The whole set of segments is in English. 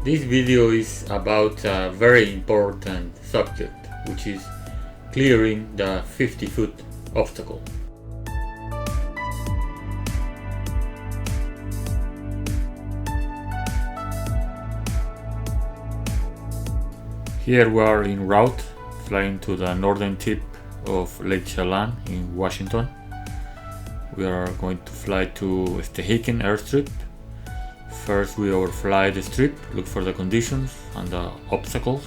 This video is about a very important subject, which is clearing the 50-foot obstacle. Here we are en route, flying to the northern tip of Lake Chelan in Washington. We are going to fly to Stehekin airstrip. First we overfly the strip, look for the conditions and the obstacles.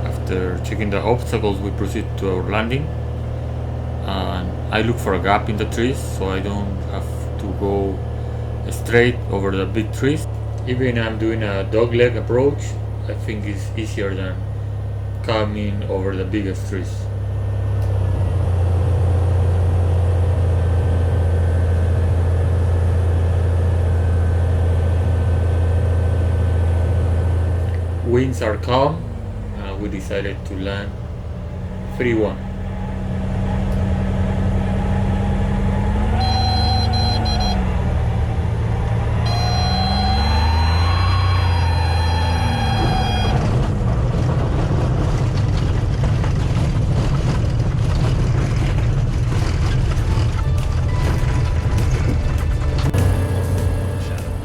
After checking the obstacles, we proceed to our landing. And I look for a gap in the trees so I don't have to go straight over the big trees. Even I'm doing a dogleg approach, I think it's easier than coming over the biggest trees. Winds are calm, we decided to land 3-1.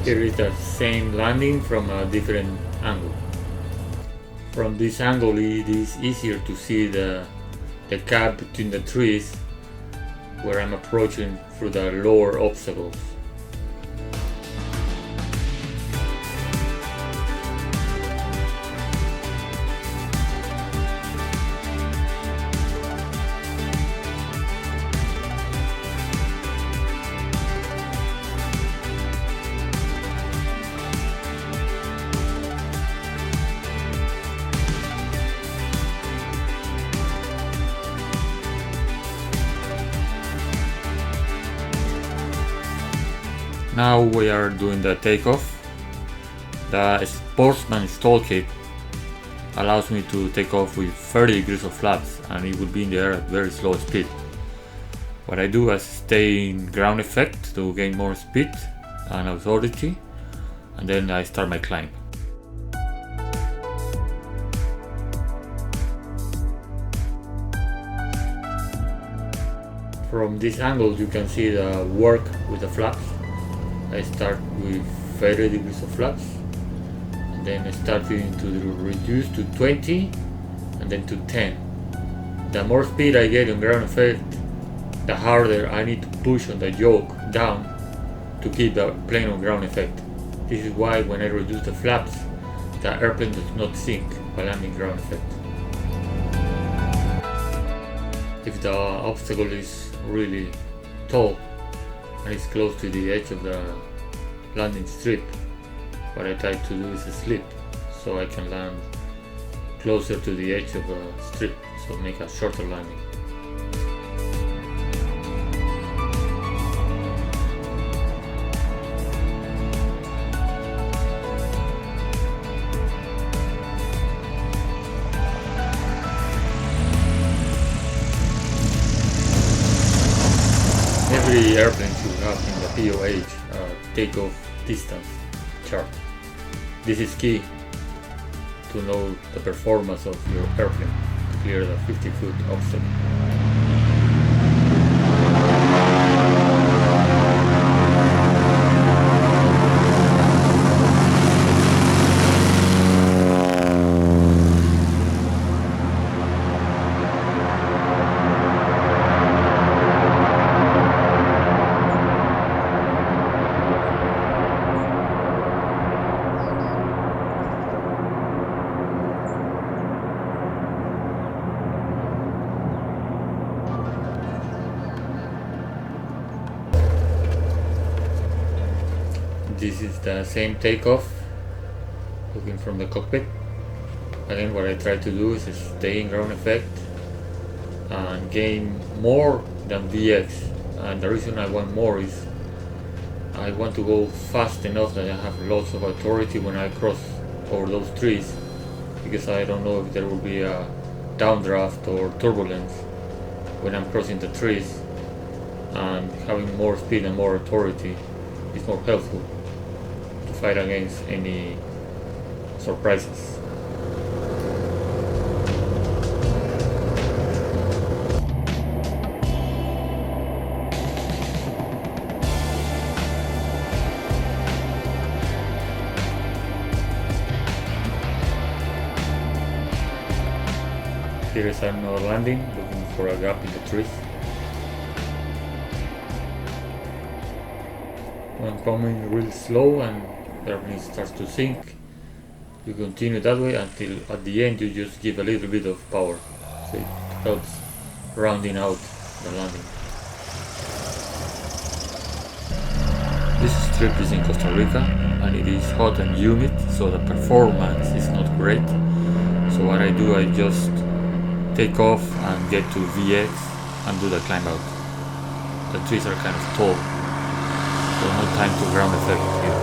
Here is the same landing from a different angle. From this angle it is easier to see the gap between the trees where I'm approaching through the lower obstacles. Now we are doing the takeoff. The Sportsman stall kit allows me to take off with 30 degrees of flaps and it will be in the air at very slow speed. What I do is stay in ground effect to gain more speed and authority, and then I start my climb. From this angle you can see the work with the flaps. I start with 30 degrees of flaps, and then I starting to reduce to 20 and then to 10. The more speed I get on ground effect, the harder I need to push on the yoke down to keep the plane on ground effect. This is why when I reduce the flaps, the airplane does not sink while I'm in ground effect. If the obstacle is really tall and it's close to the edge of the landing strip, what I try to do is slip so I can land closer to the edge of the strip, so make a shorter landing. Every airplane should have in the POH takeoff distance chart. This is key to know the performance of your airplane to clear the 50-foot obstacle. This is the same takeoff, looking from the cockpit. Again, what I try to do is stay in ground effect and gain more than VX. And the reason I want more is I want to go fast enough that I have lots of authority when I cross over those trees, because I don't know if there will be a downdraft or turbulence when I'm crossing the trees, and having more speed and more authority is more helpful to fight against any surprises. Here is another landing, looking for a gap in the trees. When coming really slow and the airplane starts to sink, you continue that way until at the end you just give a little bit of power, so it helps rounding out the landing. This strip is in Costa Rica and it is hot and humid, so the performance is not great. So what I do, I just take off and get to VX and do the climb out. The trees are kind of tall, so no time to ground effect here.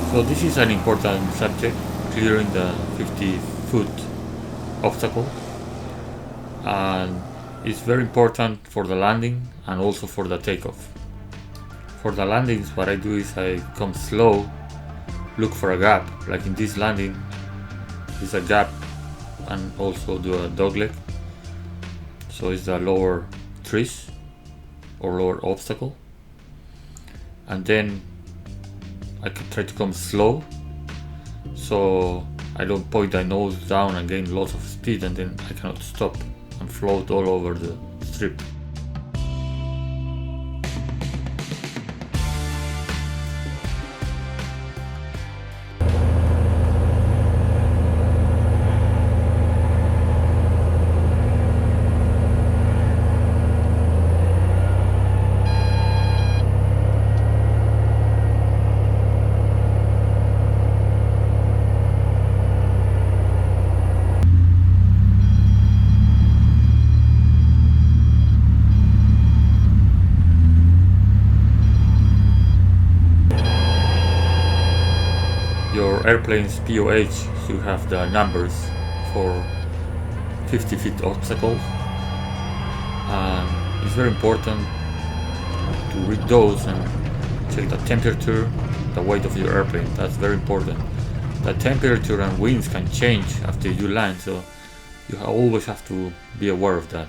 So this is an important subject, clearing the 50-foot obstacle, and it's very important for the landing and also for the takeoff. For the landings, what I do is I come slow, look for a gap, like in this landing is a gap, and also do a dogleg, so it's the lower trees or lower obstacle, and then I can try to come slow so I don't point the nose down and gain lots of speed, and then I cannot stop and float all over the strip. Your airplane's POH should have the numbers for 50-foot obstacles, and it's very important to read those and check the temperature, the weight of your airplane. That's very important. The temperature and winds can change after you land, so you always have to be aware of that.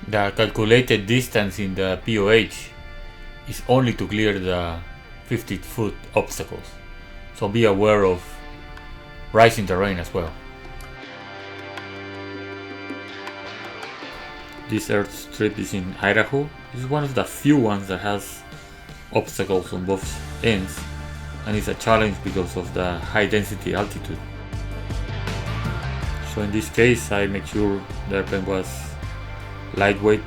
The calculated distance in the POH is only to clear the 50-foot obstacles, so be aware of rising terrain as well. This airstrip is in Idaho. It's one of the few ones that has obstacles on both ends, and it's a challenge because of the high density altitude. So in this case I make sure the airplane was lightweight,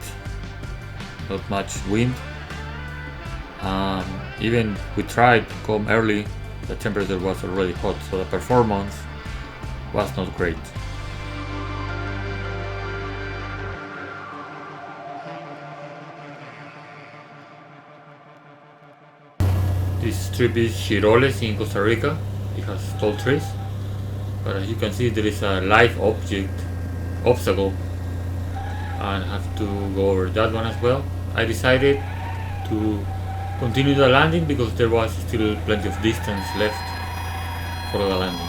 not much wind. Even we tried to come early, the temperature was already hot, so the performance was not great. This strip is Chiroles in Costa Rica. It has tall trees, but as you can see there is a live obstacle, and I have to go over that one as well. I decided to continue the landing because there was still plenty of distance left for the landing.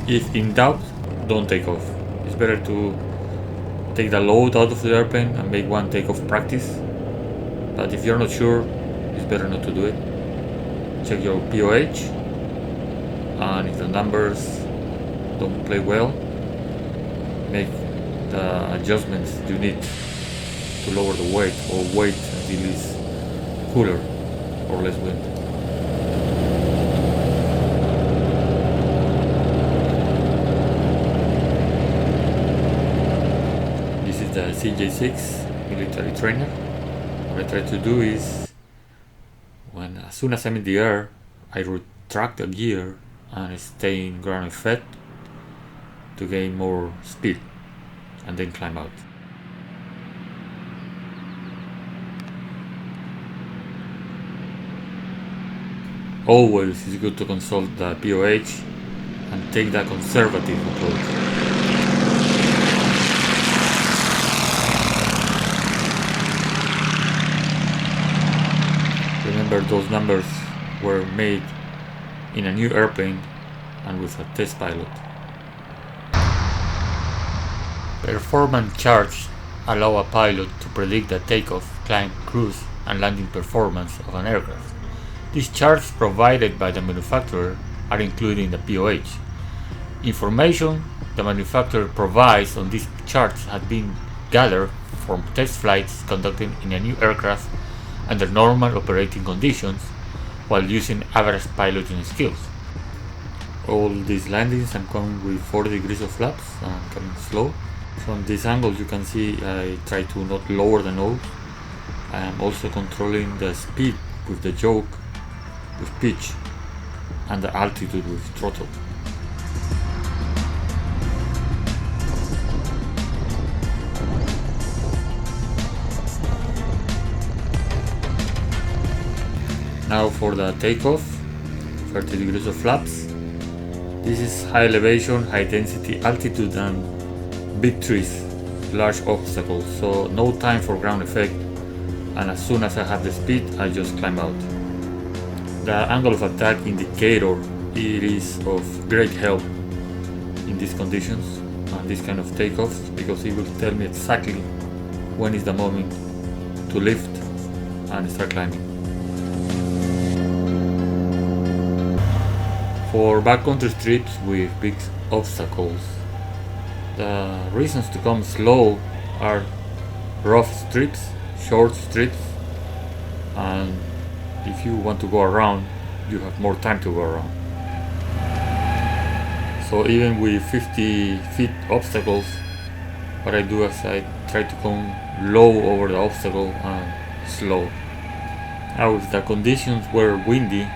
If in doubt, don't take off. It's better to take the load out of the airplane and make one takeoff practice. But if you're not sure, it's better not to do it. Check your POH, and if the numbers don't play well, make the adjustments you need to lower the weight, or wait until it's cooler or less wind. This is the CJ6 military trainer. What I try to do is, as soon as I'm in the air, I retract the gear and stay in ground effect, to gain more speed and then climb out. Always it's good to consult the POH and take the conservative approach. Remember, those numbers were made in a new airplane and with a test pilot. Performance charts allow a pilot to predict the takeoff, climb, cruise, and landing performance of an aircraft. These charts provided by the manufacturer are included in the POH. Information the manufacturer provides on these charts has been gathered from test flights conducted in a new aircraft under normal operating conditions while using average piloting skills. All these landings I'm coming with 40 degrees of flaps and coming slow. From this angle you can see I try to not lower the nose. I am also controlling the speed with the yoke, with pitch, and the altitude with throttle. Now for the takeoff, 30 degrees of flaps. This is high elevation, high density, altitude and big trees, large obstacles, so no time for ground effect, and as soon as I have the speed I just climb out. The angle of attack indicator, it is of great help in these conditions and this kind of takeoffs, because it will tell me exactly when is the moment to lift and start climbing. For backcountry trips with big obstacles, the reasons to come slow are rough strips, short strips, and if you want to go around, you have more time to go around. So even with 50 feet obstacles, what I do is I try to come low over the obstacle and slow. Now if the conditions were windy,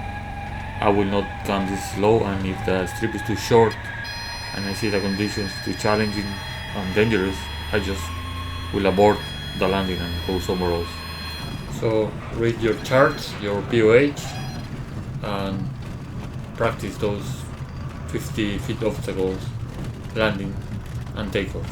I will not come this slow, and if the strip is too short and I see the conditions too challenging and dangerous, I just will abort the landing and go somewhere else. So read your charts, your POH, and practice those 50 feet obstacles, landing and takeoff.